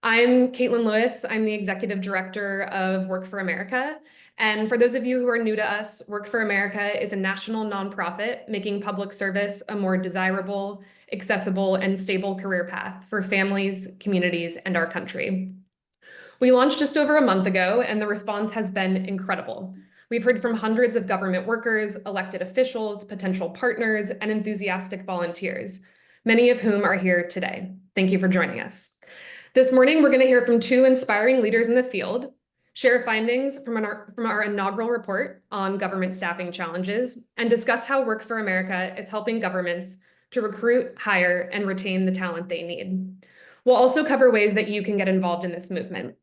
I'm Caitlin Lewis. I'm the Executive Director of Work for America. And for those of you who are new to us, Work for America is a national nonprofit making public service a more desirable, accessible, and stable career path for families, communities, and our country. We launched just over a month ago, and the response has been incredible. We've heard from hundreds of government workers, elected officials, potential partners, and enthusiastic volunteers, many of whom are here today. Thank you for joining us. This morning, we're going to hear from two inspiring leaders in the field, share findings from our inaugural report on government staffing challenges, and discuss how Work for America is helping governments to recruit, hire, and retain the talent they need. We'll also cover ways that you can get involved in this movement.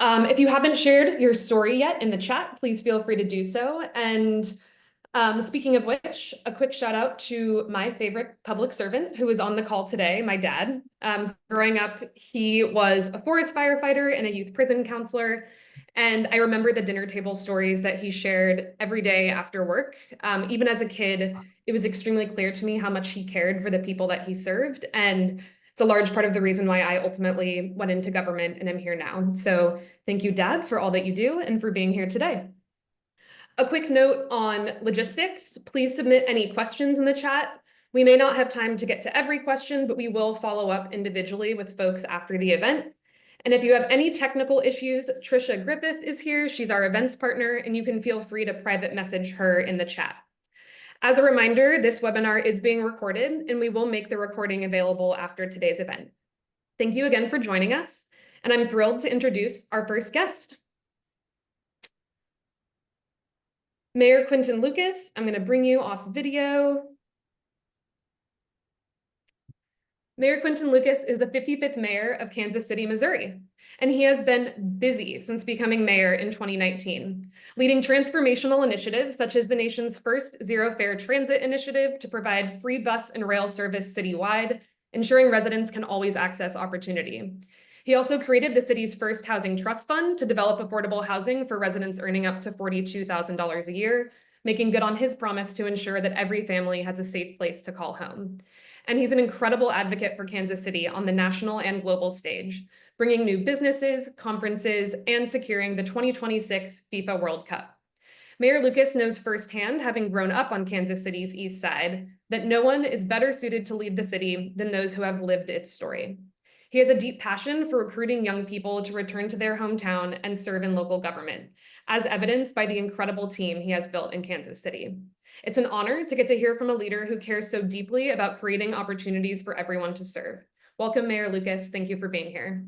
If you haven't shared your story yet in the chat, please feel free to do so. And speaking of which, a quick shout out to my favorite public servant who is on the call today, my dad. Growing up, he was a forest firefighter and a youth prison counselor. And I remember the dinner table stories that he shared every day after work. Even as a kid, it was extremely clear to me how much he cared for the people that he served. And it's a large part of the reason why I ultimately went into government and am here now. So thank you, Dad, for all that you do and for being here today. A quick note on logistics. Please submit any questions in the chat. We may not have time to get to every question, but we will follow up individually with folks after the event. And if you have any technical issues, Trisha Griffith is here. She's our events partner, and you can feel free to private message her in the chat. As a reminder, this webinar is being recorded, and we will make the recording available after today's event. Thank you again for joining us, and I'm thrilled to introduce our first guest. Mayor Quinton Lucas, I'm going to bring you off video. Mayor Quinton Lucas is the 55th mayor of Kansas City, Missouri, and he has been busy since becoming mayor in 2019, leading transformational initiatives such as the nation's first zero-fare transit initiative to provide free bus and rail service citywide, ensuring residents can always access opportunity. He also created the city's first housing trust fund to develop affordable housing for residents earning up to $42,000 a year, making good on his promise to ensure that every family has a safe place to call home. And he's an incredible advocate for Kansas City on the national and global stage, bringing new businesses, conferences, and securing the 2026 FIFA World Cup. Mayor Lucas knows firsthand, having grown up on Kansas City's east side, that no one is better suited to lead the city than those who have lived its story. He has a deep passion for recruiting young people to return to their hometown and serve in local government, as evidenced by the incredible team he has built in Kansas City. It's an honor to get to hear from a leader who cares so deeply about creating opportunities for everyone to serve. Welcome, Mayor Lucas. Thank you for being here.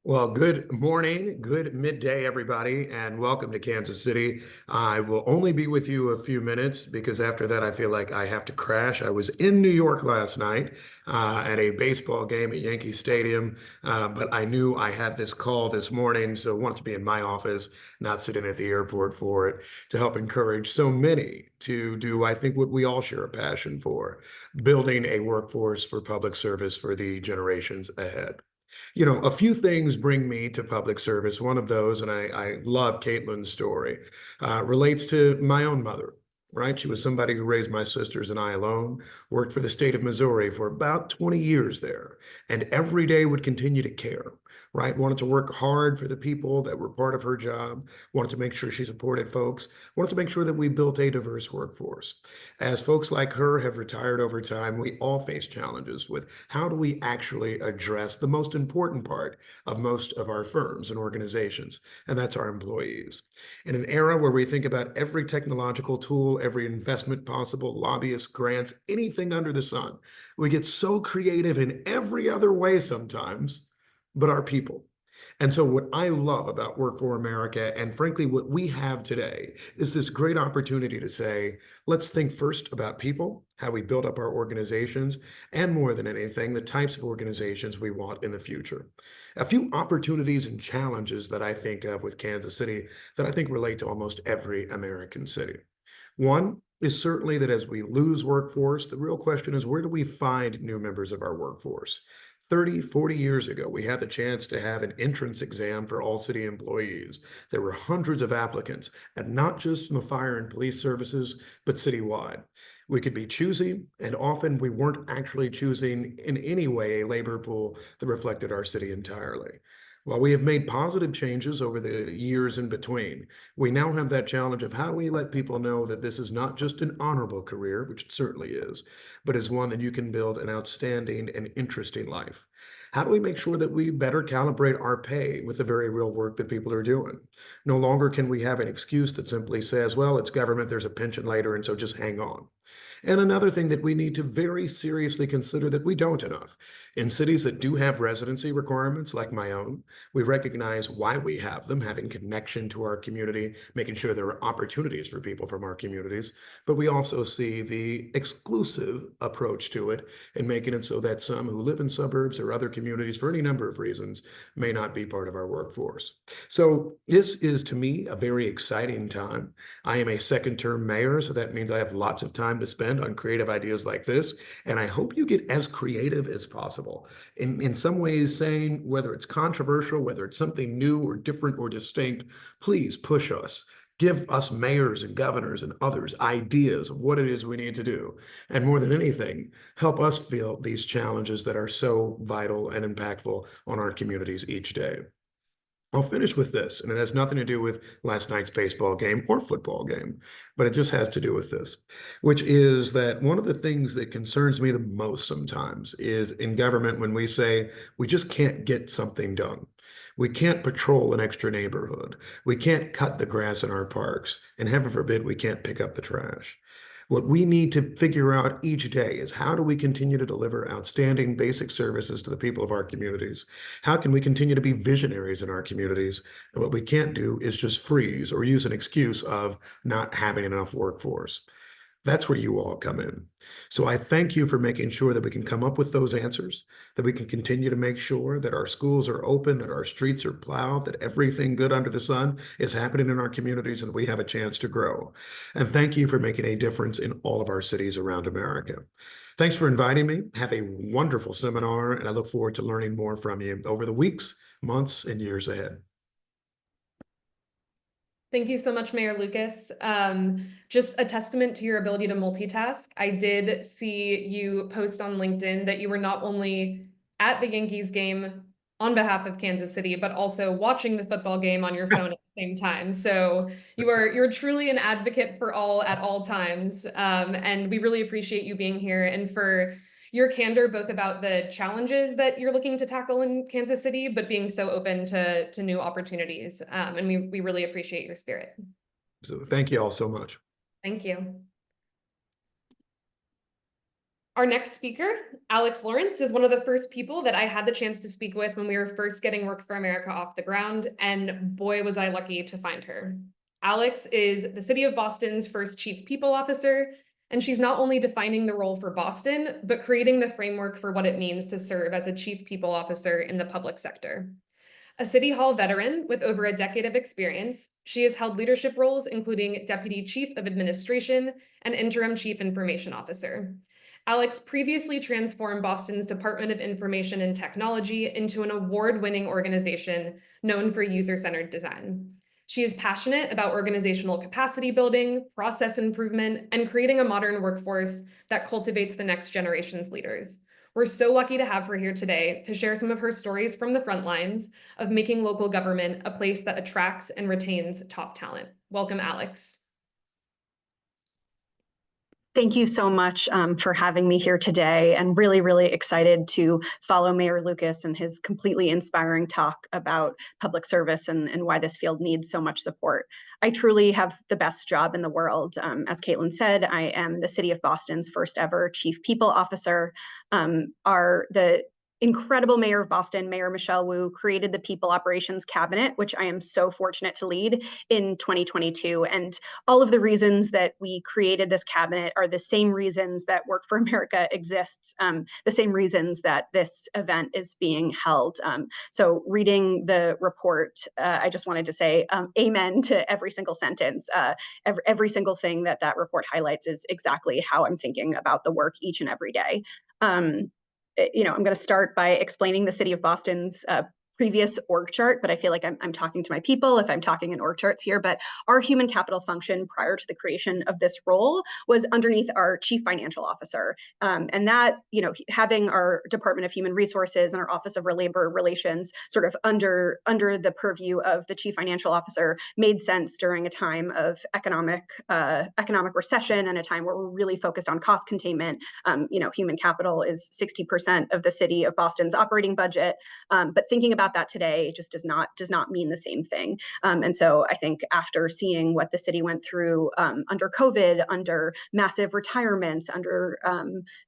Well, good morning, good midday, everybody, and welcome to Kansas City. I will only be with you a few minutes because after that, I feel like I have to crash. I was in New York last night at a baseball game at Yankee Stadium, but I knew I had this call this morning, so I wanted to be in my office, not sitting at the airport for it, to help encourage so many to do, I think, what we all share a passion for, building a workforce for public service for the generations ahead. You know, a few things bring me to public service. One of those, and I love Caitlin's story, relates to my own mother, right? She was somebody who raised my sisters and I alone, worked for the state of Missouri for about 20 years there, and every day would continue to care, right? Wanted to work hard for the people that were part of her job, wanted to make sure she supported folks, wanted to make sure that we built a diverse workforce. As folks like her have retired over time, we all face challenges with how do we actually address the most important part of most of our firms and organizations, and that's our employees. In an era where we think about every technological tool, every investment possible, lobbyists, grants, anything under the sun, we get so creative in every other way sometimes, but our people. And so what I love about Work for America, and frankly, what we have today, is this great opportunity to say, let's think first about people, how we build up our organizations, and more than anything, the types of organizations we want in the future. A few opportunities and challenges that I think of with Kansas City that I think relate to almost every American city. One is certainly that as we lose workforce, the real question is, where do we find new members of our workforce? 30, 40 years ago, we had the chance to have an entrance exam for all city employees. There were hundreds of applicants, and not just from the fire and police services, but citywide. We could be choosy, and often we weren't actually choosing in any way a labor pool that reflected our city entirely. While we have made positive changes over the years in between, we now have that challenge of how do we let people know that this is not just an honorable career, which it certainly is, but is one that you can build an outstanding and interesting life. How do we make sure that we better calibrate our pay with the very real work that people are doing? No longer can we have an excuse that simply says, well, it's government, there's a pension later, and so just hang on. And another thing that we need to very seriously consider that we don't enough. In cities that do have residency requirements, like my own, we recognize why we have them, having connection to our community, making sure there are opportunities for people from our communities. But we also see the exclusive approach to it and making it so that some who live in suburbs or other communities, for any number of reasons, may not be part of our workforce. So this is, to me, a very exciting time. I am a second-term mayor, so that means I have lots of time to spend on creative ideas like this. And I hope you get as creative as possible. In some ways, saying whether it's controversial, whether it's something new or different or distinct, please push us. Give us mayors and governors and others ideas of what it is we need to do. And more than anything, help us feel these challenges that are so vital and impactful on our communities each day. I'll finish with this, and it has nothing to do with last night's baseball game or football game, but it just has to do with this, which is that one of the things that concerns me the most sometimes is in government when we say we just can't get something done. We can't patrol an extra neighborhood. We can't cut the grass in our parks, and heaven forbid we can't pick up the trash. What we need to figure out each day is how do we continue to deliver outstanding basic services to the people of our communities? How can we continue to be visionaries in our communities? And what we can't do is just freeze or use an excuse of not having enough workforce. That's where you all come in. So I thank you for making sure that we can come up with those answers, that we can continue to make sure that our schools are open, that our streets are plowed, that everything good under the sun is happening in our communities, and we have a chance to grow. And thank you for making a difference in all of our cities around America. Thanks for inviting me. Have a wonderful seminar, and I look forward to learning more from you over the weeks, months, and years ahead. Thank you so much, Mayor Lucas. Just a testament to your ability to multitask. I did see you post on LinkedIn that you were not only at the Yankees game on behalf of Kansas City, but also watching the football game on your phone at the same time. So you're truly an advocate for all at all times. And we really appreciate you being here and for your candor, both about the challenges that you're looking to tackle in Kansas City, but being so open to new opportunities. And we really appreciate your spirit. So thank you all so much. Thank you. Our next speaker, Alex Lawrence, is one of the first people that I had the chance to speak with when we were first getting Work for America off the ground, and boy, was I lucky to find her. Alex is the City of Boston's first Chief People Officer, and she's not only defining the role for Boston, but creating the framework for what it means to serve as a Chief People Officer in the public sector. A City Hall veteran with over a decade of experience, she has held leadership roles including Deputy Chief of Administration and Interim Chief Information Officer. Alex previously transformed Boston's Department of Information and Technology into an award-winning organization known for user-centered design. She is passionate about organizational capacity building, process improvement, and creating a modern workforce that cultivates the next generation's leaders. We're so lucky to have her here today to share some of her stories from the front lines of making local government a place that attracts and retains top talent. Welcome, Alex. Thank you so much for having me here today, and really, really excited to follow Mayor Lucas and his completely inspiring talk about public service and why this field needs so much support. I truly have the best job in the world. As Caitlin said, I am the City of Boston's first ever Chief People Officer. The incredible Mayor of Boston, Mayor Michelle Wu, created the People Operations Cabinet, which I am so fortunate to lead in 2022. And all of the reasons that we created this cabinet are the same reasons that Work for America exists, the same reasons that this event is being held. So reading the report, I just wanted to say amen to every single sentence. Every single thing that report highlights is exactly how I'm thinking about the work each and every day. I'm going to start by explaining the City of Boston's previous org chart, but I feel like I'm talking to my people if I'm talking in org charts here, but our human capital function prior to the creation of this role was underneath our chief financial officer. And that, having our Department of Human Resources and our Office of Labor Relations sort of under the purview of the chief financial officer made sense during a time of economic recession and a time where we're really focused on cost containment. Human capital is 60% of the city of Boston's operating budget, but thinking about that today just does not mean the same thing. And so I think after seeing what the city went through under COVID, under massive retirements, under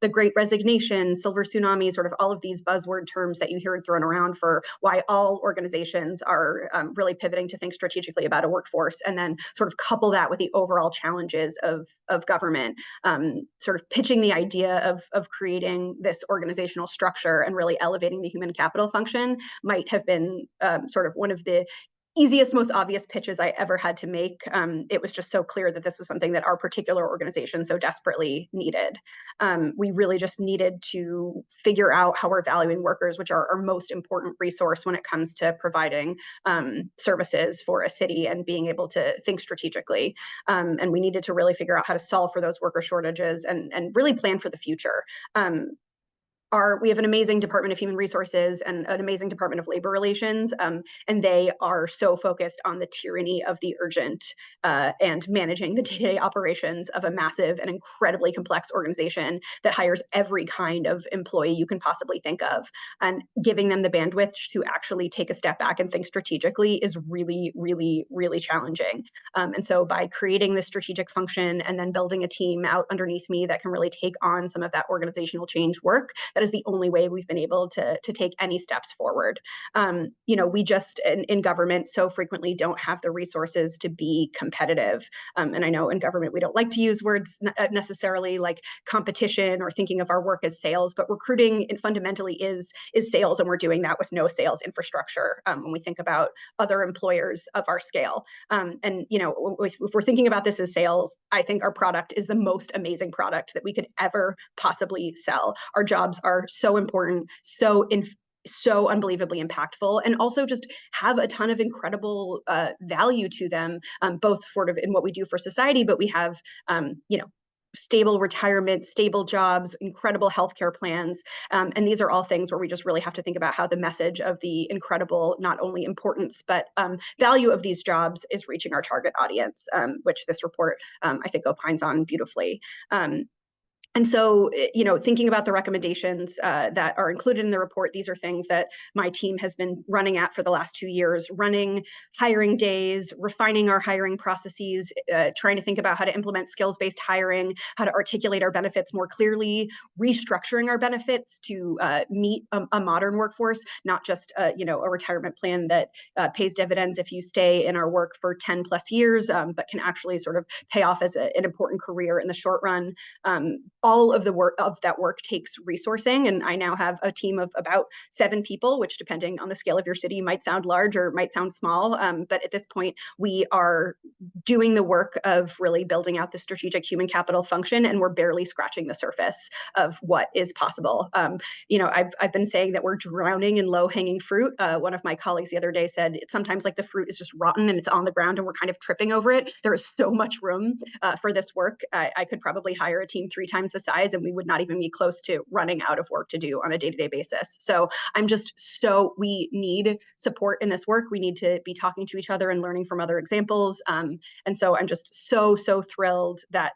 the Great Resignation, Silver Tsunami, sort of all of these buzzword terms that you hear thrown around for why all organizations are really pivoting to think strategically about a workforce, and then sort of couple that with the overall challenges of government, sort of pitching the idea of creating this organizational structure and really elevating the human capital function might have been sort of one of the easiest, most obvious pitches I ever had to make. It was just so clear that this was something that our particular organization so desperately needed. We really just needed to figure out how we're valuing workers, which are our most important resource when it comes to providing services for a city and being able to think strategically. And we needed to really figure out how to solve for those worker shortages and really plan for the future. We have an amazing Department of Human Resources and an amazing Department of Labor Relations, and they are so focused on the tyranny of the urgent and managing the day-to-day operations of a massive and incredibly complex organization that hires every kind of employee you can possibly think of. And giving them the bandwidth to actually take a step back and think strategically is really, really, really challenging. And so by creating this strategic function and then building a team out underneath me that can really take on some of that organizational change work, that is the only way we've been able to take any steps forward. We just in government so frequently don't have the resources to be competitive. And I know in government we don't like to use words necessarily like competition or thinking of our work as sales, but recruiting fundamentally is sales, and we're doing that with no sales infrastructure when we think about other employers of our scale. If we're thinking about this as sales, I think our product is the most amazing product that we could ever possibly sell. Our jobs are so important, so unbelievably impactful, and also just have a ton of incredible value to them, both sort of in what we do for society, but we have stable retirement, stable jobs, incredible healthcare plans. And these are all things where we just really have to think about how the message of the incredible, not only importance, but value of these jobs is reaching our target audience, which this report, I think, opines on beautifully. And so, thinking about the recommendations that are included in the report, these are things that my team has been running at for the last 2 years, running hiring days, refining our hiring processes, trying to think about how to implement skills-based hiring, how to articulate our benefits more clearly, restructuring our benefits to meet a modern workforce, not just a retirement plan that pays dividends if you stay in our work for 10 plus years, but can actually sort of pay off as an important career in the short run. All of that work takes resourcing, and I now have a team of about 7 people, which, depending on the scale of your city, might sound large or might sound small. But at this point, we are doing the work of really building out the strategic human capital function, and we're barely scratching the surface of what is possible. I've been saying that we're drowning in low-hanging fruit. One of my colleagues the other day said it's sometimes like the fruit is just rotten and it's on the ground and we're kind of tripping over it. There is so much room for this work. I could probably hire a team 3 times the size and we would not even be close to running out of work to do on a day-to-day basis. So we need support in this work. We need to be talking to each other and learning from other examples. And so I'm just so thrilled that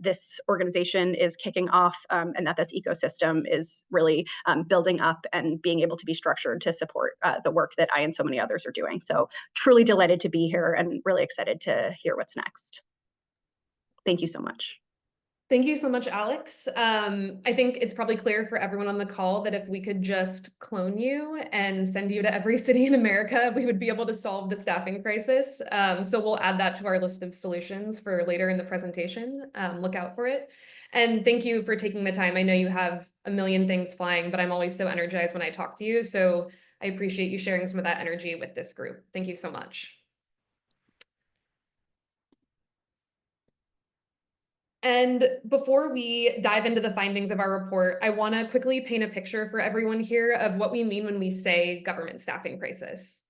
this organization is kicking off and that this ecosystem is really building up and being able to be structured to support the work that I and so many others are doing. So truly delighted to be here and really excited to hear what's next. Thank you so much. Thank you so much, Alex. I think it's probably clear for everyone on the call that if we could just clone you and send you to every city in America, we would be able to solve the staffing crisis. So we'll add that to our list of solutions for later in the presentation. Look out for it. And thank you for taking the time. I know you have a million things flying, but I'm always so energized when I talk to you. So I appreciate you sharing some of that energy with this group. Thank you so much. And before we dive into the findings of our report, I want to quickly paint a picture for everyone here of what we mean when we say government staffing crisis.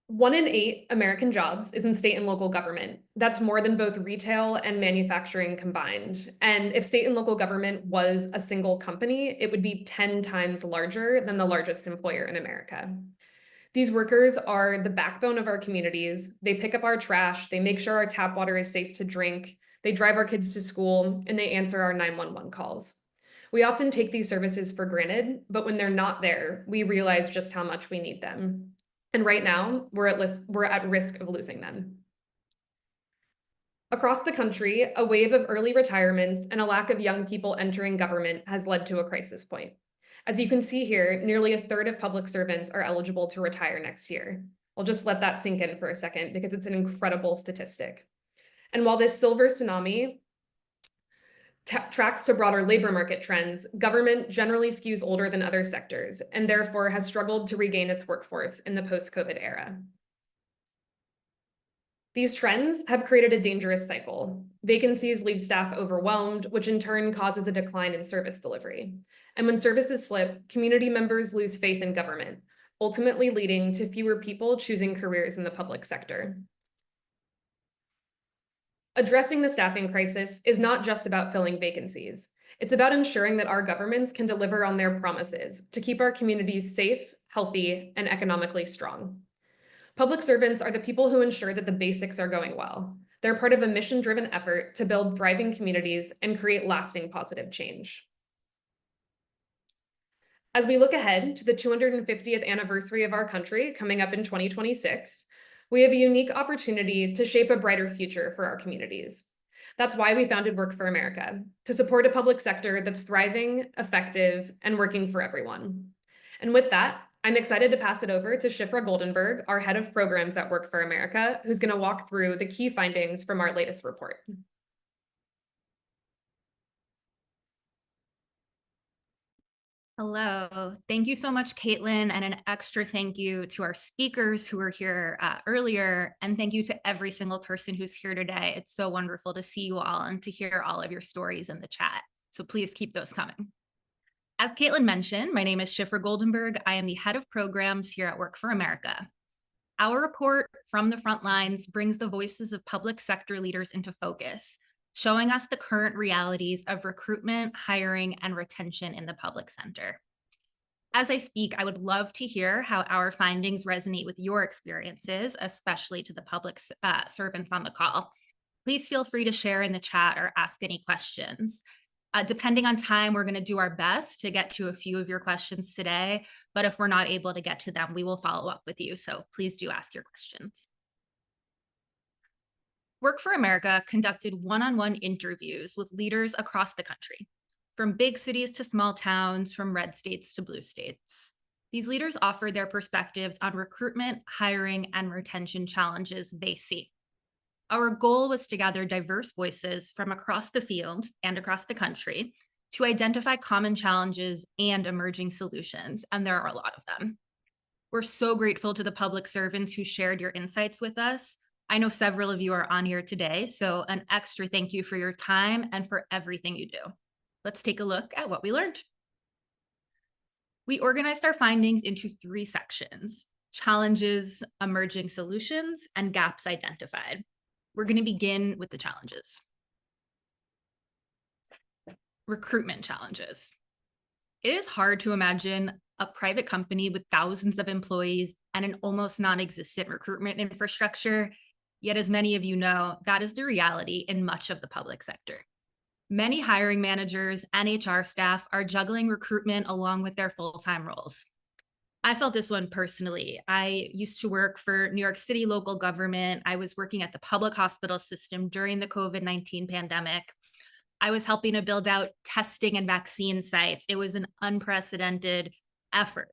1 in 8 American jobs is in state and local government. That's more than both retail and manufacturing combined. And if state and local government was a single company, it would be 10 times larger than the largest employer in America. These workers are the backbone of our communities. They pick up our trash, they make sure our tap water is safe to drink, they drive our kids to school, and they answer our 911 calls. We often take these services for granted, but when they're not there, we realize just how much we need them. And right now, we're at risk of losing them. Across the country, a wave of early retirements and a lack of young people entering government has led to a crisis point. As you can see here, nearly a third of public servants are eligible to retire next year. I'll just let that sink in for a second because it's an incredible statistic. And while this silver tsunami tracks to broader labor market trends, government generally skews older than other sectors and therefore has struggled to regain its workforce in the post-COVID era. These trends have created a dangerous cycle. Vacancies leave staff overwhelmed, which in turn causes a decline in service delivery. And when services slip, community members lose faith in government, ultimately leading to fewer people choosing careers in the public sector. Addressing the staffing crisis is not just about filling vacancies. It's about ensuring that our governments can deliver on their promises to keep our communities safe, healthy, and economically strong. Public servants are the people who ensure that the basics are going well. They're part of a mission-driven effort to build thriving communities and create lasting positive change. As we look ahead to the 250th anniversary of our country coming up in 2026, we have a unique opportunity to shape a brighter future for our communities. That's why we founded Work for America, to support a public sector that's thriving, effective, and working for everyone. And with that, I'm excited to pass it over to Shifra Goldenberg, our head of programs at Work for America, who's going to walk through the key findings from our latest report. Hello. Thank you so much, Caitlin, and an extra thank you to our speakers who were here earlier, and thank you to every single person who's here today. It's so wonderful to see you all and to hear all of your stories in the chat. So please keep those coming. As Caitlin mentioned, my name is Shifra Goldenberg. I am the head of programs here at Work for America. Our report from the Frontlines brings the voices of public sector leaders into focus, showing us the current realities of recruitment, hiring, and retention in the public sector. As I speak, I would love to hear how our findings resonate with your experiences, especially to the public servants on the call. Please feel free to share in the chat or ask any questions. Depending on time, we're going to do our best to get to a few of your questions today, but if we're not able to get to them, we will follow up with you. So please do ask your questions. Work for America conducted one-on-one interviews with leaders across the country, from big cities to small towns, from red states to blue states. These leaders offered their perspectives on recruitment, hiring, and retention challenges they see. Our goal was to gather diverse voices from across the field and across the country to identify common challenges and emerging solutions, and there are a lot of them. We're so grateful to the public servants who shared your insights with us. I know several of you are on here today, so an extra thank you for your time and for everything you do. Let's take a look at what we learned. We organized our findings into 3 sections: challenges, emerging solutions, and gaps identified. We're going to begin with the challenges. Recruitment challenges. It is hard to imagine a private company with thousands of employees and an almost non-existent recruitment infrastructure. Yet, as many of you know, that is the reality in much of the public sector. Many hiring managers and HR staff are juggling recruitment along with their full-time roles. I felt this one personally. I used to work for New York City local government. I was working at the public hospital system during the COVID-19 pandemic. I was helping to build out testing and vaccine sites. It was an unprecedented effort.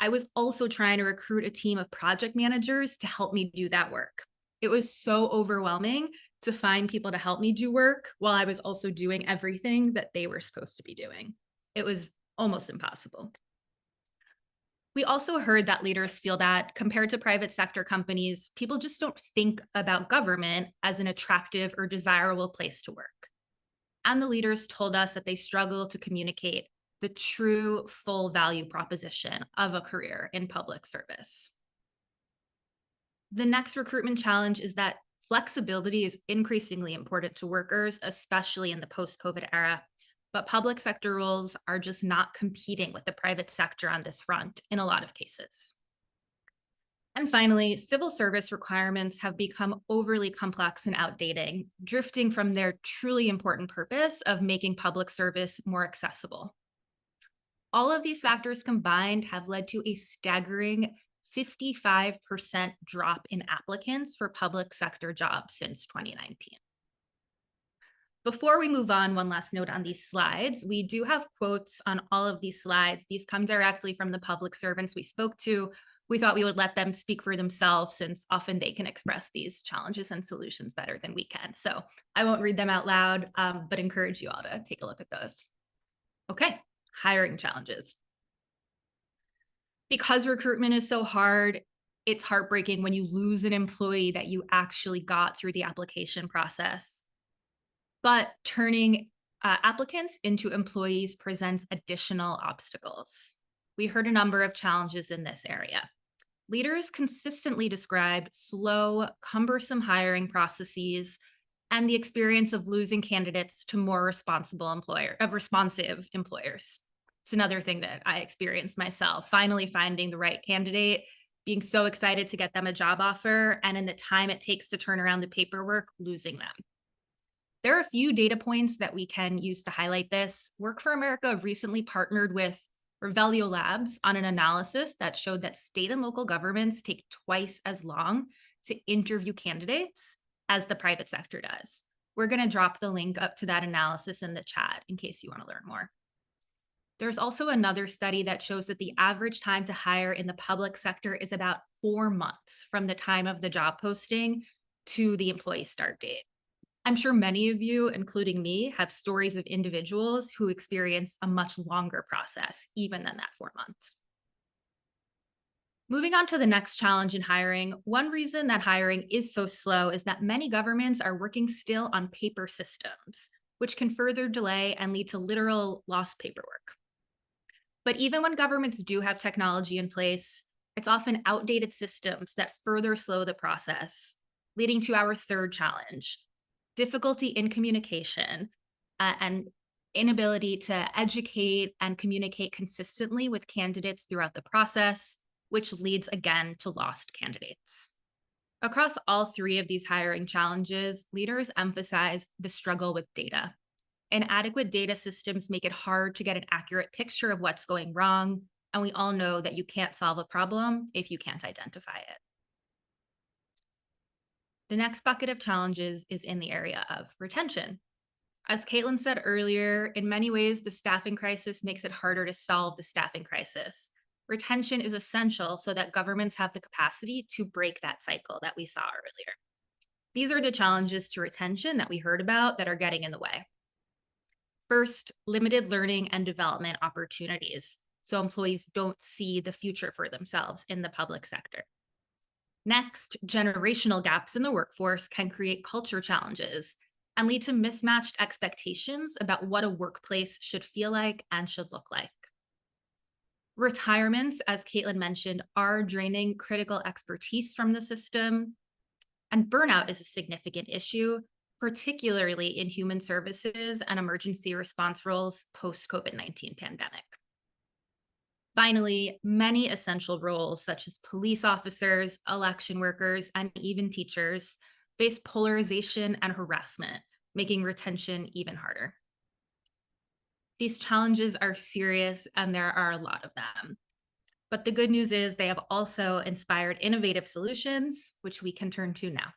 I was also trying to recruit a team of project managers to help me do that work. It was so overwhelming to find people to help me do work while I was also doing everything that they were supposed to be doing. It was almost impossible. We also heard that leaders feel that compared to private sector companies, people just don't think about government as an attractive or desirable place to work. And the leaders told us that they struggle to communicate the true full value proposition of a career in public service. The next recruitment challenge is that flexibility is increasingly important to workers, especially in the post-COVID era. But public sector roles are just not competing with the private sector on this front in a lot of cases. And finally, civil service requirements have become overly complex and outdated, drifting from their truly important purpose of making public service more accessible. All of these factors combined have led to a staggering 55% drop in applicants for public sector jobs since 2019. Before we move on, one last note on these slides. We do have quotes on all of these slides. These come directly from the public servants we spoke to. We thought we would let them speak for themselves since often they can express these challenges and solutions better than we can. So I won't read them out loud, but encourage you all to take a look at those. Okay, hiring challenges. Because recruitment is so hard, it's heartbreaking when you lose an employee that you actually got through the application process. But turning applicants into employees presents additional obstacles. We heard a number of challenges in this area. Leaders consistently described slow, cumbersome hiring processes and the experience of losing candidates to more responsive employers. It's another thing that I experienced myself, finally finding the right candidate, being so excited to get them a job offer, and in the time it takes to turn around the paperwork, losing them. There are a few data points that we can use to highlight this. Work for America recently partnered with Revelio Labs on an analysis that showed that state and local governments take twice as long to interview candidates as the private sector does. We're going to drop the link up to that analysis in the chat in case you want to learn more. There's also another study that shows that the average time to hire in the public sector is about 4 months from the time of the job posting to the employee start date. I'm sure many of you, including me, have stories of individuals who experienced a much longer process, even than that 4 months. Moving on to the next challenge in hiring, one reason that hiring is so slow is that many governments are working still on paper systems, which can further delay and lead to literal lost paperwork. But even when governments do have technology in place, it's often outdated systems that further slow the process, leading to our third challenge: difficulty in communication and inability to educate and communicate consistently with candidates throughout the process, which leads again to lost candidates. Across all three of these hiring challenges, leaders emphasize the struggle with data. Inadequate data systems make it hard to get an accurate picture of what's going wrong, and we all know that you can't solve a problem if you can't identify it. The next bucket of challenges is in the area of retention. As Caitlin said earlier, in many ways, the staffing crisis makes it harder to solve the staffing crisis. Retention is essential so that governments have the capacity to break that cycle that we saw earlier. These are the challenges to retention that we heard about that are getting in the way. First, limited learning and development opportunities, so employees don't see the future for themselves in the public sector. Next, generational gaps in the workforce can create culture challenges and lead to mismatched expectations about what a workplace should feel like and should look like. Retirements, as Caitlin mentioned, are draining critical expertise from the system, and burnout is a significant issue, particularly in human services and emergency response roles post-COVID-19 pandemic. Finally, many essential roles such as police officers, election workers, and even teachers face polarization and harassment, making retention even harder. These challenges are serious and there are a lot of them. But the good news is they have also inspired innovative solutions, which we can turn to now.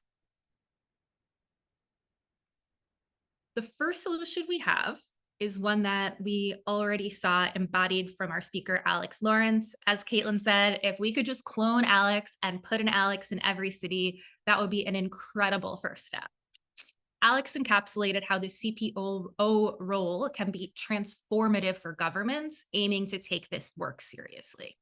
The first solution we have is one that we already saw embodied from our speaker, Alex Lawrence. As Caitlin said, if we could just clone Alex and put an Alex in every city, that would be an incredible first step. Alex encapsulated how the CPO role can be transformative for governments aiming to take this work seriously.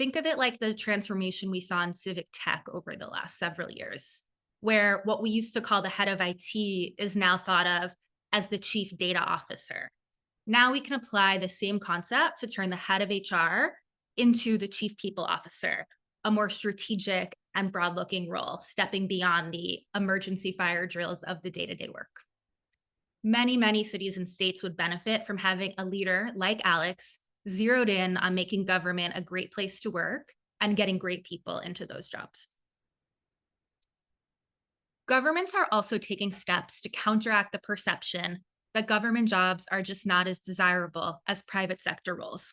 Think of it like the transformation we saw in civic tech over the last several years, where what we used to call the head of IT is now thought of as the chief data officer. Now we can apply the same concept to turn the head of HR into the chief people officer, a more strategic and broad-looking role, stepping beyond the emergency fire drills of the day-to-day work. Many, many cities and states would benefit from having a leader like Alex zeroed in on making government a great place to work and getting great people into those jobs. Governments are also taking steps to counteract the perception that government jobs are just not as desirable as private sector roles.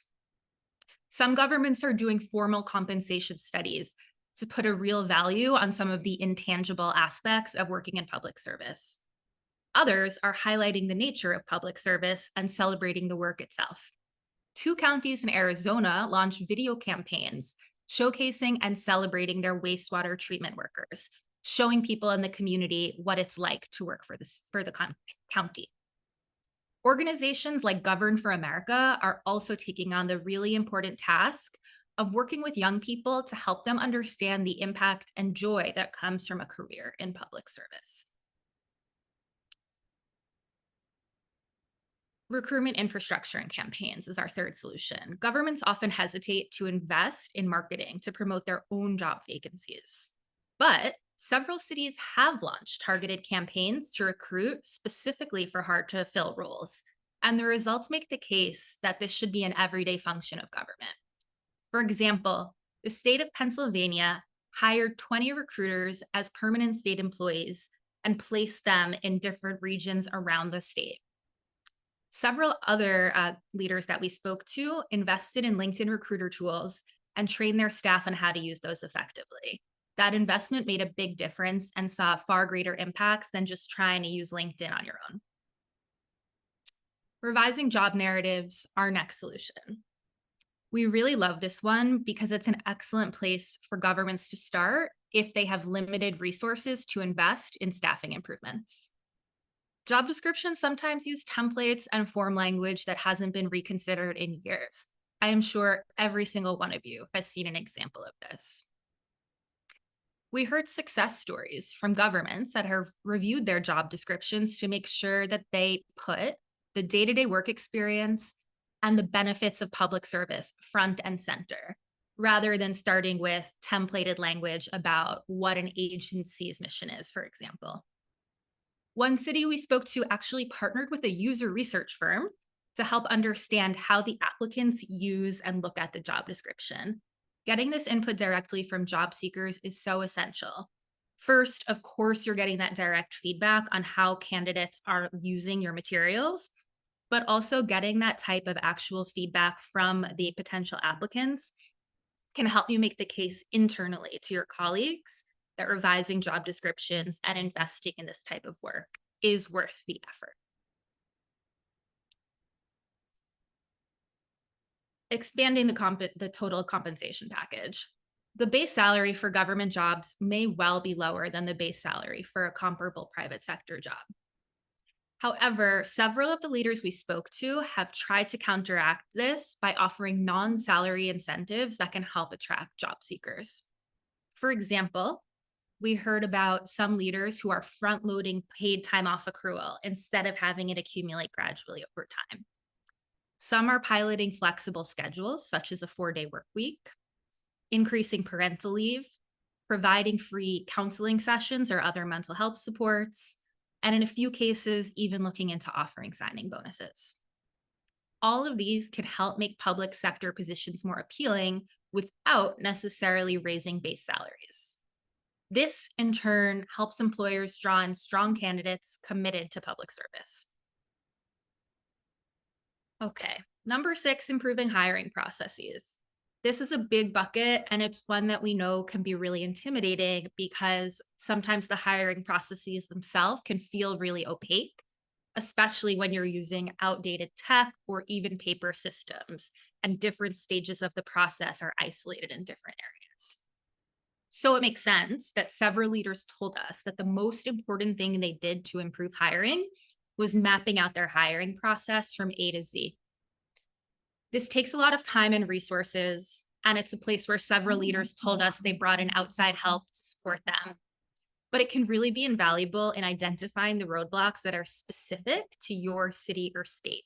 Some governments are doing formal compensation studies to put a real value on some of the intangible aspects of working in public service. Others are highlighting the nature of public service and celebrating the work itself. 2 counties in Arizona launched video campaigns showcasing and celebrating their wastewater treatment workers, showing people in the community what it's like to work for the county. Organizations like Govern for America are also taking on the really important task of working with young people to help them understand the impact and joy that comes from a career in public service. Recruitment infrastructure and campaigns is our third solution. Governments often hesitate to invest in marketing to promote their own job vacancies, but several cities have launched targeted campaigns to recruit specifically for hard-to-fill roles, and the results make the case that this should be an everyday function of government. For example, the state of Pennsylvania hired 20 recruiters as permanent state employees and placed them in different regions around the state. Several other leaders that we spoke to invested in LinkedIn recruiter tools and trained their staff on how to use those effectively. That investment made a big difference and saw far greater impacts than just trying to use LinkedIn on your own. Revising job narratives, our next solution. We really love this one because it's an excellent place for governments to start if they have limited resources to invest in staffing improvements. Job descriptions sometimes use templates and form language that hasn't been reconsidered in years. I am sure every single one of you has seen an example of this. We heard success stories from governments that have reviewed their job descriptions to make sure that they put the day-to-day work experience and the benefits of public service front and center, rather than starting with templated language about what an agency's mission is, for example. One city we spoke to actually partnered with a user research firm to help understand how the applicants use and look at the job description. Getting this input directly from job seekers is so essential. First, of course, you're getting that direct feedback on how candidates are using your materials, but also getting that type of actual feedback from the potential applicants can help you make the case internally to your colleagues that revising job descriptions and investing in this type of work is worth the effort. Expanding the total compensation package. The base salary for government jobs may well be lower than the base salary for a comparable private sector job. However, several of the leaders we spoke to have tried to counteract this by offering non-salary incentives that can help attract job seekers. For example, we heard about some leaders who are front-loading paid time off accrual instead of having it accumulate gradually over time. Some are piloting flexible schedules, such as a 4-day work week, increasing parental leave, providing free counseling sessions or other mental health supports, and in a few cases, even looking into offering signing bonuses. All of these can help make public sector positions more appealing without necessarily raising base salaries. This, in turn, helps employers draw in strong candidates committed to public service. Okay, number 6, improving hiring processes. This is a big bucket, and it's one that we know can be really intimidating because sometimes the hiring processes themselves can feel really opaque, especially when you're using outdated tech or even paper systems, and different stages of the process are isolated in different areas. So it makes sense that several leaders told us that the most important thing they did to improve hiring was mapping out their hiring process from A to Z. This takes a lot of time and resources, and it's a place where several leaders told us they brought in outside help to support them. But it can really be invaluable in identifying the roadblocks that are specific to your city or state.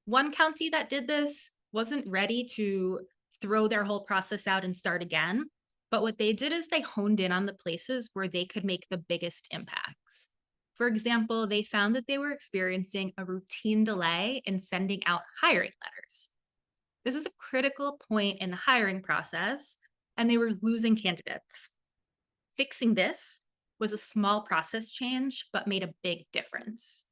One county that did this wasn't ready to throw their whole process out and start again, but what they did is they honed in on the places where they could make the biggest impacts. For example, they found that they were experiencing a routine delay in sending out hiring letters. This is a critical point in the hiring process, and they were losing candidates. Fixing this was a small process change, but made a big difference.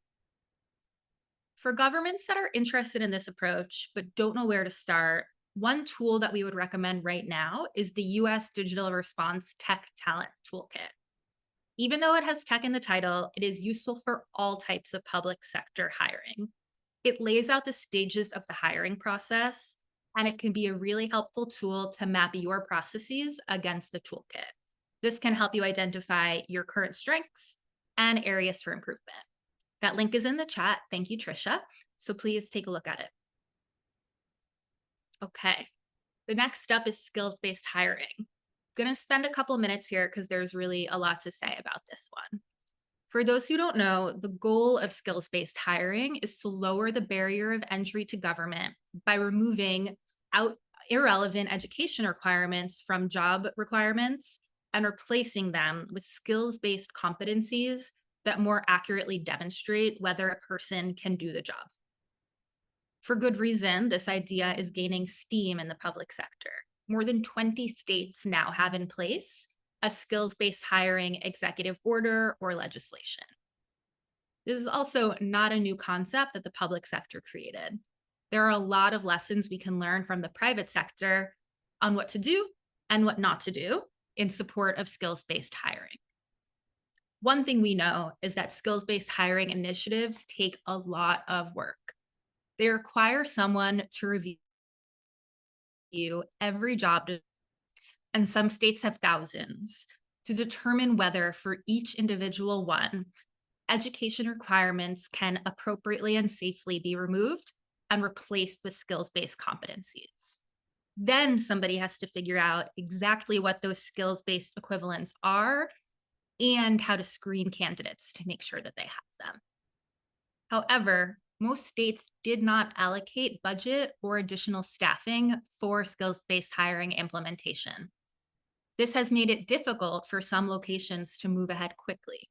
For governments that are interested in this approach, but don't know where to start, one tool that we would recommend right now is the US Digital Response Tech Talent Toolkit. Even though it has tech in the title, it is useful for all types of public sector hiring. It lays out the stages of the hiring process, and it can be a really helpful tool to map your processes against the toolkit. This can help you identify your current strengths and areas for improvement. That link is in the chat. Thank you, Trisha. So please take a look at it. Okay, the next step is skills-based hiring. I'm going to spend a couple minutes here because there's really a lot to say about this one. For those who don't know, the goal of skills-based hiring is to lower the barrier of entry to government by removing irrelevant education requirements from job requirements and replacing them with skills-based competencies that more accurately demonstrate whether a person can do the job. For good reason, this idea is gaining steam in the public sector. More than 20 states now have in place a skills-based hiring executive order or legislation. This is also not a new concept that the public sector created. There are a lot of lessons we can learn from the private sector on what to do and what not to do in support of skills-based hiring. One thing we know is that skills-based hiring initiatives take a lot of work. They require someone to review every job, and some states have thousands, to determine whether for each individual one, education requirements can appropriately and safely be removed and replaced with skills-based competencies. Then somebody has to figure out exactly what those skills-based equivalents are and how to screen candidates to make sure that they have them. However, most states did not allocate budget or additional staffing for skills-based hiring implementation. This has made it difficult for some locations to move ahead quickly.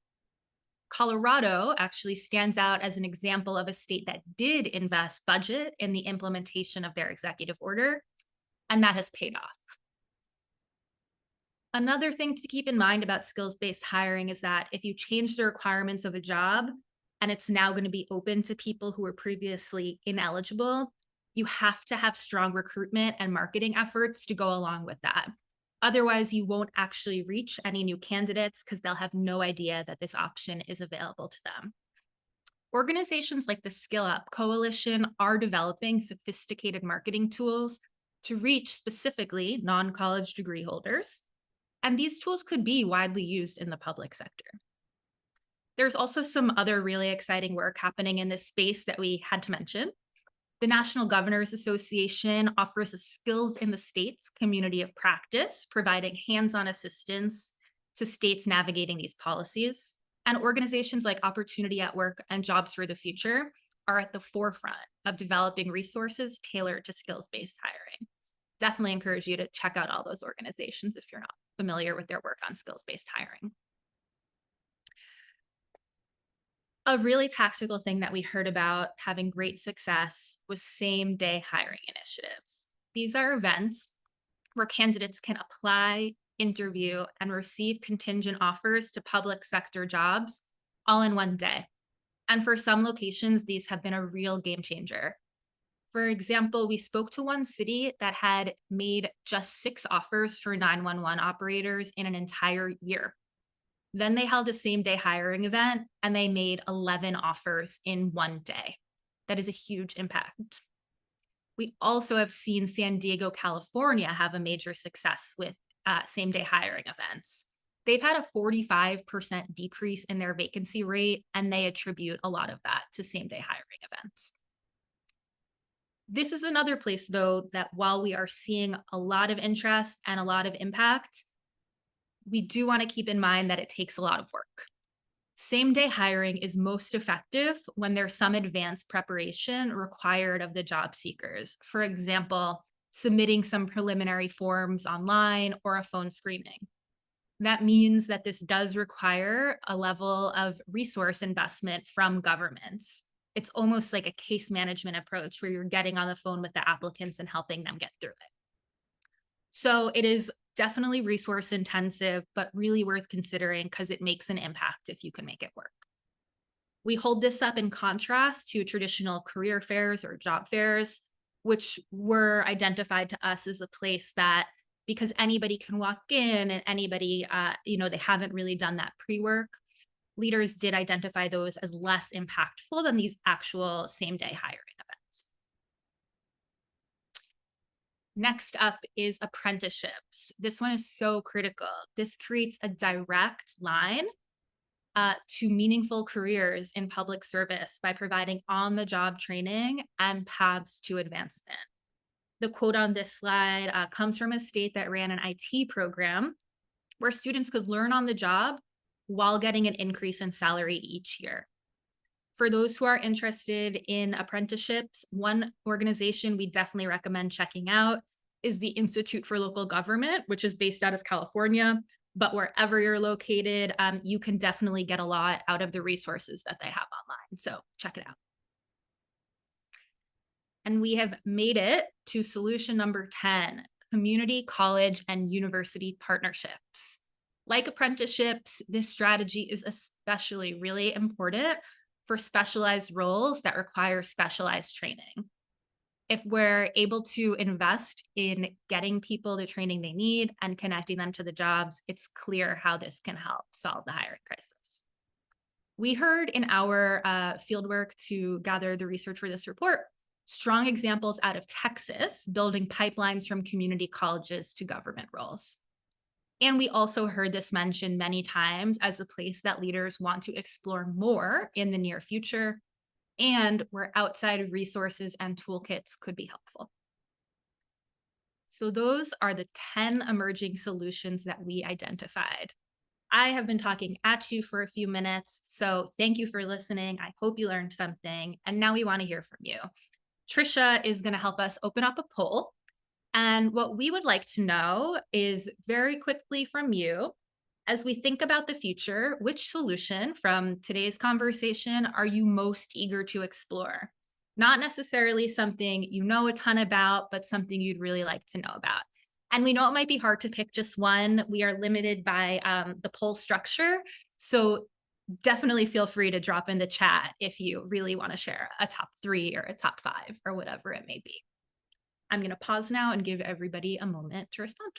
Colorado actually stands out as an example of a state that did invest budget in the implementation of their executive order, and that has paid off. Another thing to keep in mind about skills-based hiring is that if you change the requirements of a job and it's now going to be open to people who were previously ineligible, you have to have strong recruitment and marketing efforts to go along with that. Otherwise, you won't actually reach any new candidates because they'll have no idea that this option is available to them. Organizations like the Skill Up Coalition are developing sophisticated marketing tools to reach specifically non-college degree holders, and these tools could be widely used in the public sector. There's also some other really exciting work happening in this space that we had to mention. The National Governors Association offers a skills in the states community of practice, providing hands-on assistance to states navigating these policies. And organizations like Opportunity at Work and Jobs for the Future are at the forefront of developing resources tailored to skills-based hiring. Definitely encourage you to check out all those organizations if you're not familiar with their work on skills-based hiring. A really tactical thing that we heard about having great success was same-day hiring initiatives. These are events where candidates can apply, interview, and receive contingent offers to public sector jobs all in one day. And for some locations, these have been a real game changer. For example, we spoke to one city that had made just 6 offers for 911 operators in an entire year. Then they held a same-day hiring event and they made 11 offers in one day. That is a huge impact. We also have seen San Diego, California have a major success with same-day hiring events. They've had a 45% decrease in their vacancy rate, and they attribute a lot of that to same-day hiring events. This is another place, though, that while we are seeing a lot of interest and a lot of impact, we do want to keep in mind that it takes a lot of work. Same-day hiring is most effective when there's some advanced preparation required of the job seekers. For example, submitting some preliminary forms online or a phone screening. That means that this does require a level of resource investment from governments. It's almost like a case management approach where you're getting on the phone with the applicants and helping them get through it. So it is definitely resource intensive, but really worth considering because it makes an impact if you can make it work. We hold this up in contrast to traditional career fairs or job fairs, which were identified to us as a place that, because anybody can walk in and anybody, they haven't really done that pre-work, leaders did identify those as less impactful than these actual same-day hiring events. Next up is apprenticeships. This one is so critical. This creates a direct line to meaningful careers in public service by providing on-the-job training and paths to advancement. The quote on this slide comes from a state that ran an IT program where students could learn on the job while getting an increase in salary each year. For those who are interested in apprenticeships, one organization we definitely recommend checking out is the Institute for Local Government, which is based out of California. But wherever you're located, you can definitely get a lot out of the resources that they have online. So check it out. And we have made it to solution number 10, community, college, and university partnerships. Like apprenticeships, this strategy is especially really important for specialized roles that require specialized training. If we're able to invest in getting people the training they need and connecting them to the jobs, it's clear how this can help solve the hiring crisis. We heard in our fieldwork to gather the research for this report, strong examples out of Texas, building pipelines from community colleges to government roles. And we also heard this mentioned many times as a place that leaders want to explore more in the near future, and where outside resources and toolkits could be helpful. So those are the 10 emerging solutions that we identified. I have been talking at you for a few minutes, so thank you for listening. I hope you learned something, and now we want to hear from you. Trisha is going to help us open up a poll, and what we would like to know is very quickly from you, as we think about the future, which solution from today's conversation are you most eager to explore? Not necessarily something you know a ton about, but something you'd really like to know about. And we know it might be hard to pick just one. We are limited by the poll structure. So definitely feel free to drop in the chat if you really want to share a top 3 or a top 5 or whatever it may be. I'm going to pause now and give everybody a moment to respond.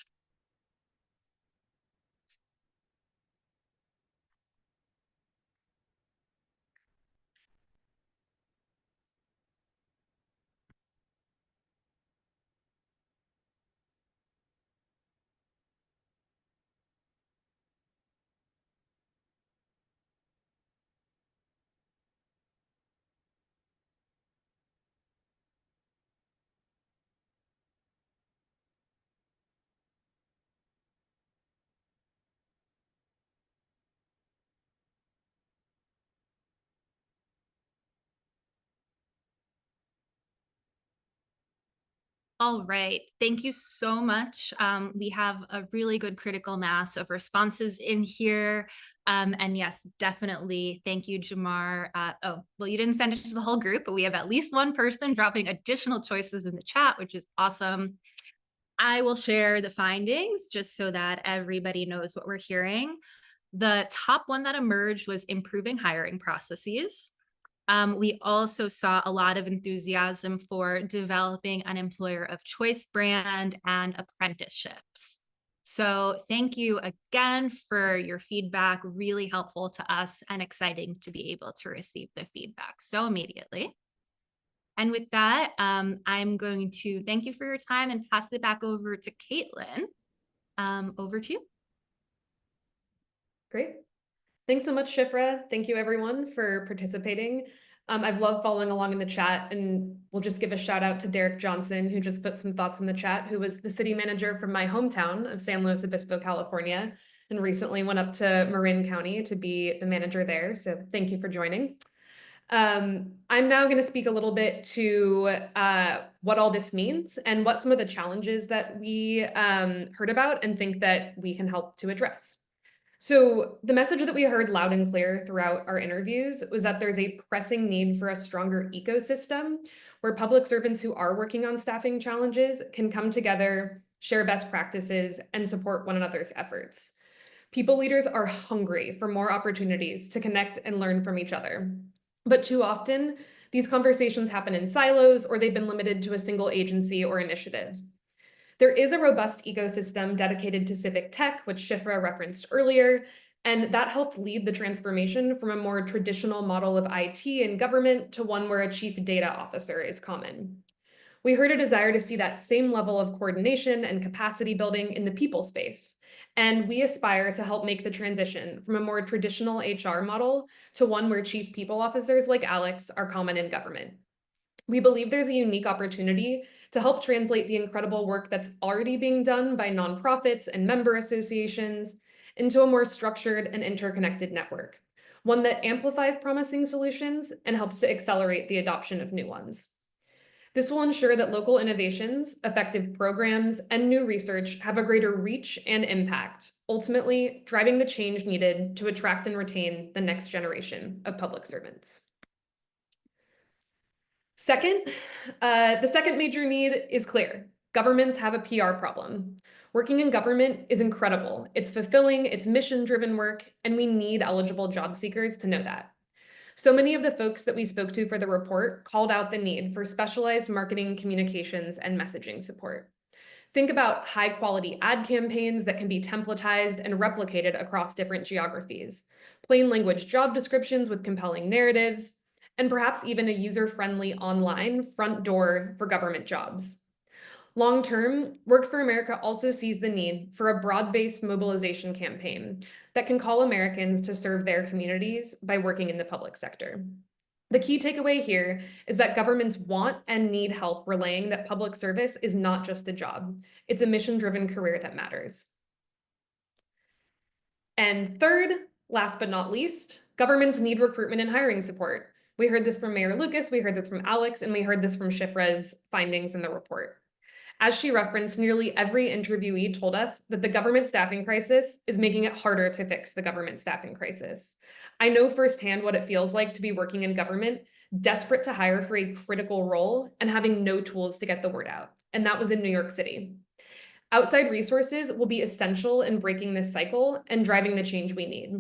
All right, thank you so much. We have a really good critical mass of responses in here. And yes, definitely, thank you, Jamar. Well, you didn't send it to the whole group, but we have at least one person dropping additional choices in the chat, which is awesome. I will share the findings just so that everybody knows what we're hearing. The top one that emerged was improving hiring processes. We also saw a lot of enthusiasm for developing an employer of choice brand and apprenticeships. So thank you again for your feedback, really helpful to us and exciting to be able to receive the feedback so immediately. And with that, I'm going to thank you for your time and pass it back over to Caitlin. Over to you. Great. Thanks so much, Shifra. Thank you everyone for participating. I've loved following along in the chat, and we'll just give a shout out to Derek Johnson, who just put some thoughts in the chat, who was the city manager from my hometown of San Luis Obispo, California, and recently went up to Marin County to be the manager there. So thank you for joining. I'm now going to speak a little bit to what all this means and what some of the challenges that we heard about and think that we can help to address. So the message that we heard loud and clear throughout our interviews was that there's a pressing need for a stronger ecosystem where public servants who are working on staffing challenges can come together, share best practices, and support one another's efforts. People leaders are hungry for more opportunities to connect and learn from each other. But too often, these conversations happen in silos, or they've been limited to a single agency or initiative. There is a robust ecosystem dedicated to civic tech, which Shifra referenced earlier, and that helped lead the transformation from a more traditional model of IT in government to one where a chief data officer is common. We heard a desire to see that same level of coordination and capacity building in the people space, and we aspire to help make the transition from a more traditional HR model to one where chief people officers like Alex are common in government. We believe there's a unique opportunity to help translate the incredible work that's already being done by nonprofits and member associations into a more structured and interconnected network, one that amplifies promising solutions and helps to accelerate the adoption of new ones. This will ensure that local innovations, effective programs, and new research have a greater reach and impact, ultimately driving the change needed to attract and retain the next generation of public servants. Second, the second major need is clear. Governments have a PR problem. Working in government is incredible. It's fulfilling, it's mission-driven work, and we need eligible job seekers to know that. So many of the folks that we spoke to for the report called out the need for specialized marketing, communications, and messaging support. Think about high-quality ad campaigns that can be templatized and replicated across different geographies, plain language job descriptions with compelling narratives, and perhaps even a user-friendly online front door for government jobs. Long-term, Work for America also sees the need for a broad-based mobilization campaign that can call Americans to serve their communities by working in the public sector. The key takeaway here is that governments want and need help relaying that public service is not just a job. It's a mission-driven career that matters. And third, last but not least, governments need recruitment and hiring support. We heard this from Mayor Lucas, we heard this from Alex, and we heard this from Shifra's findings in the report. As she referenced, nearly every interviewee told us that the government staffing crisis is making it harder to fix the government staffing crisis. I know firsthand what it feels like to be working in government, desperate to hire for a critical role and having no tools to get the word out. And that was in New York City. Outside resources will be essential in breaking this cycle and driving the change we need.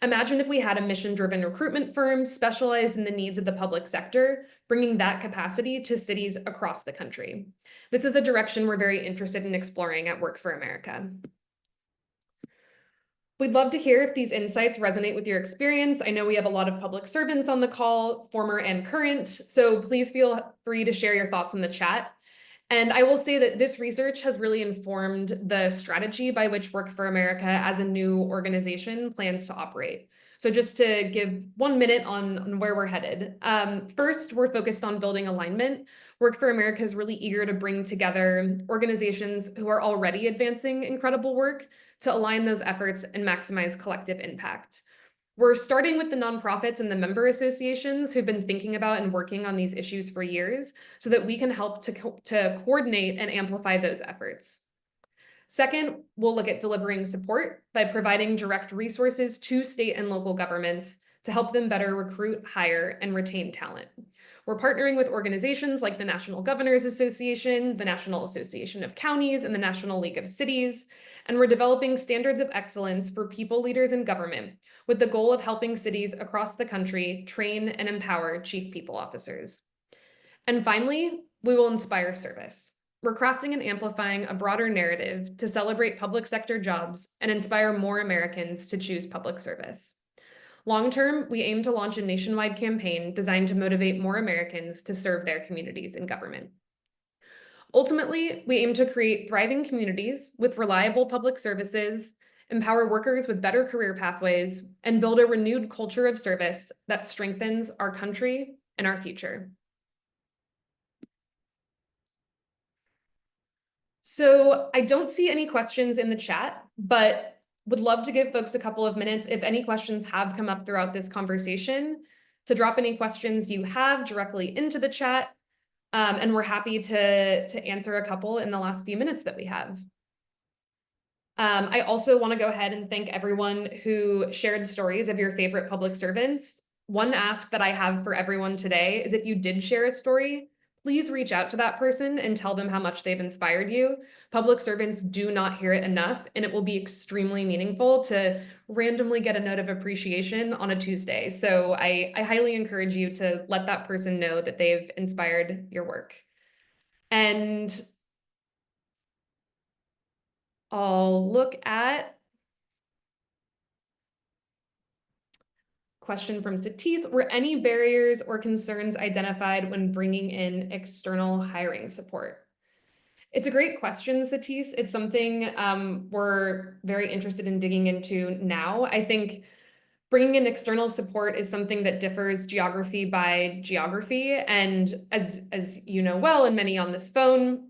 Imagine if we had a mission-driven recruitment firm specialized in the needs of the public sector, bringing that capacity to cities across the country. This is a direction we're very interested in exploring at Work for America. We'd love to hear if these insights resonate with your experience. I know we have a lot of public servants on the call, former and current, so please feel free to share your thoughts in the chat. And I will say that this research has really informed the strategy by which Work for America as a new organization plans to operate. So just to give 1 minute on where we're headed. First, we're focused on building alignment. Work for America is really eager to bring together organizations who are already advancing incredible work to align those efforts and maximize collective impact. We're starting with the nonprofits and the member associations who've been thinking about and working on these issues for years so that we can help to coordinate and amplify those efforts. Second, we'll look at delivering support by providing direct resources to state and local governments to help them better recruit, hire, and retain talent. We're partnering with organizations like the National Governors Association, the National Association of Counties, and the National League of Cities, and we're developing standards of excellence for people leaders in government with the goal of helping cities across the country train and empower chief people officers. And finally, we will inspire service. We're crafting and amplifying a broader narrative to celebrate public sector jobs and inspire more Americans to choose public service. Long-term, we aim to launch a nationwide campaign designed to motivate more Americans to serve their communities in government. Ultimately, we aim to create thriving communities with reliable public services, empower workers with better career pathways, and build a renewed culture of service that strengthens our country and our future. So I don't see any questions in the chat, but would love to give folks a couple of minutes if any questions have come up throughout this conversation to drop any questions you have directly into the chat. And we're happy to answer a couple in the last few minutes that we have. I also want to go ahead and thank everyone who shared stories of your favorite public servants. One ask that I have for everyone today is if you did share a story, please reach out to that person and tell them how much they've inspired you. Public servants do not hear it enough, and it will be extremely meaningful to randomly get a note of appreciation on a Tuesday. So I highly encourage you to let that person know that they've inspired your work. And I'll look at question from Satis. Were any barriers or concerns identified when bringing in external hiring support? It's a great question, Satis. It's something we're very interested in digging into now. I think bringing in external support is something that differs geography by geography. And as you know well, and many on this phone,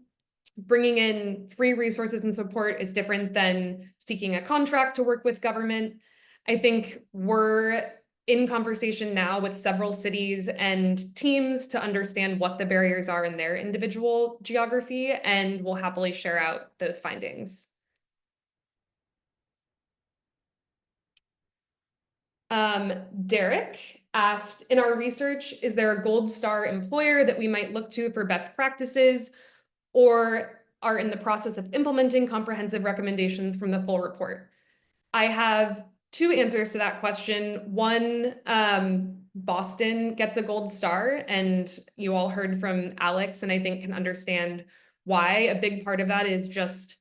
bringing in free resources and support is different than seeking a contract to work with government. I think we're in conversation now with several cities and teams to understand what the barriers are in their individual geography, and we'll happily share out those findings. Derek asked, in our research, is there a gold star employer that we might look to for best practices, or are in the process of implementing comprehensive recommendations from the full report? I have two answers to that question. One, Boston gets a gold star, and you all heard from Alex, and I think can understand why. A big part of that is just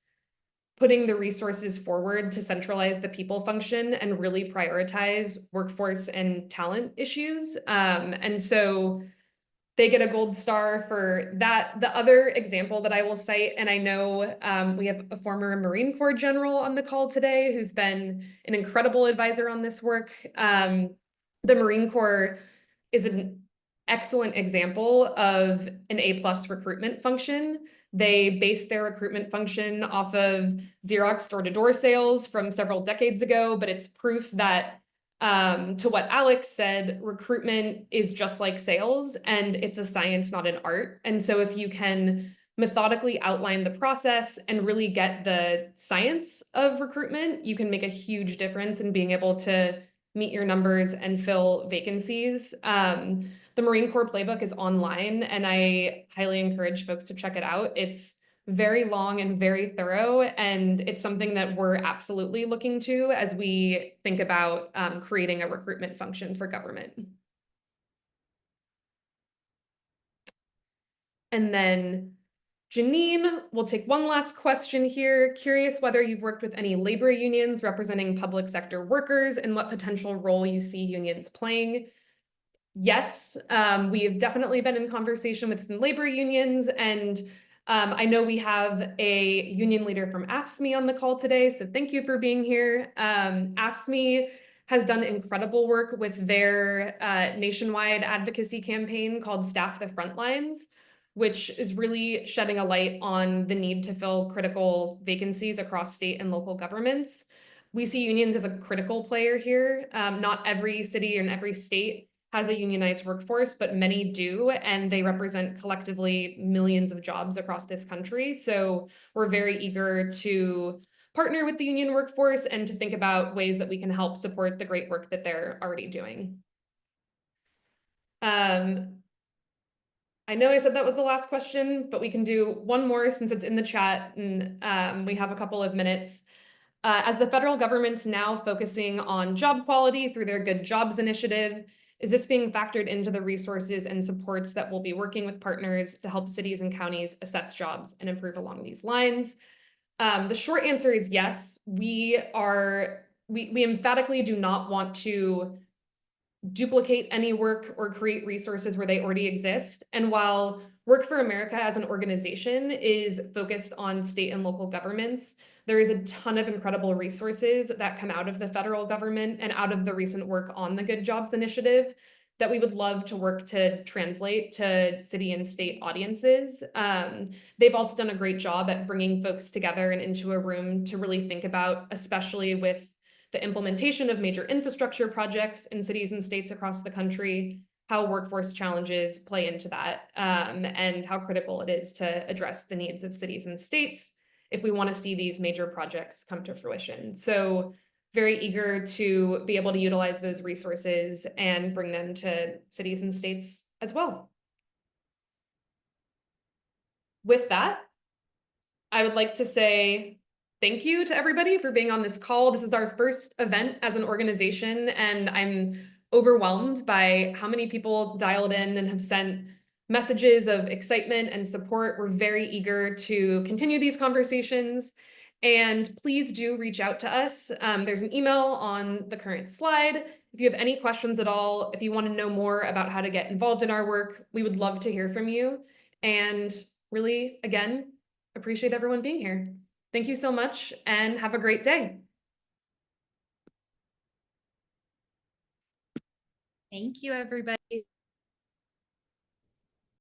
putting the resources forward to centralize the people function and really prioritize workforce and talent issues. And so they get a gold star for that. The other example that I will cite, and I know we have a former Marine Corps general on the call today who's been an incredible advisor on this work. The Marine Corps is an excellent example of an A+ recruitment function. They base their recruitment function off of Xerox door-to-door sales from several decades ago, but it's proof that to what Alex said, recruitment is just like sales, and it's a science, not an art. And so if you can methodically outline the process and really get the science of recruitment, you can make a huge difference in being able to meet your numbers and fill vacancies. The Marine Corps playbook is online, and I highly encourage folks to check it out. It's very long and very thorough, and it's something that we're absolutely looking to as we think about creating a recruitment function for government. And then Janine, we'll take one last question here. Curious whether you've worked with any labor unions representing public sector workers and what potential role you see unions playing. Yes, we have definitely been in conversation with some labor unions, and I know we have a union leader from AFSCME on the call today, so thank you for being here. AFSCME has done incredible work with their nationwide advocacy campaign called Staff the Frontlines, which is really shedding a light on the need to fill critical vacancies across state and local governments. We see unions as a critical player here. Not every city and every state has a unionized workforce, but many do, and they represent collectively millions of jobs across this country. So we're very eager to partner with the union workforce and to think about ways that we can help support the great work that they're already doing. I know I said that was the last question, but we can do one more since it's in the chat, and we have a couple of minutes. As the federal government's now focusing on job quality through their Good Jobs initiative, is this being factored into the resources and supports that we'll be working with partners to help cities and counties assess jobs and improve along these lines? The short answer is yes. We emphatically do not want to duplicate any work or create resources where they already exist. And while Work for America as an organization is focused on state and local governments. There is a ton of incredible resources that come out of the federal government and out of the recent work on the Good Jobs Initiative that we would love to work to translate to city and state audiences. They've also done a great job at bringing folks together and into a room to really think about, especially with the implementation of major infrastructure projects in cities and states across the country, how workforce challenges play into that, and how critical it is to address the needs of cities and states if we want to see these major projects come to fruition. So very eager to be able to utilize those resources and bring them to cities and states as well. With that, I would like to say thank you to everybody for being on this call. This is our first event as an organization, and I'm overwhelmed by how many people dialed in and have sent messages of excitement and support. We're very eager to continue these conversations, and please do reach out to us. There's an email on the current slide. If you have any questions at all, if you want to know more about how to get involved in our work, we would love to hear from you. And really, again, appreciate everyone being here. Thank you so much and have a great day. Thank you, everybody.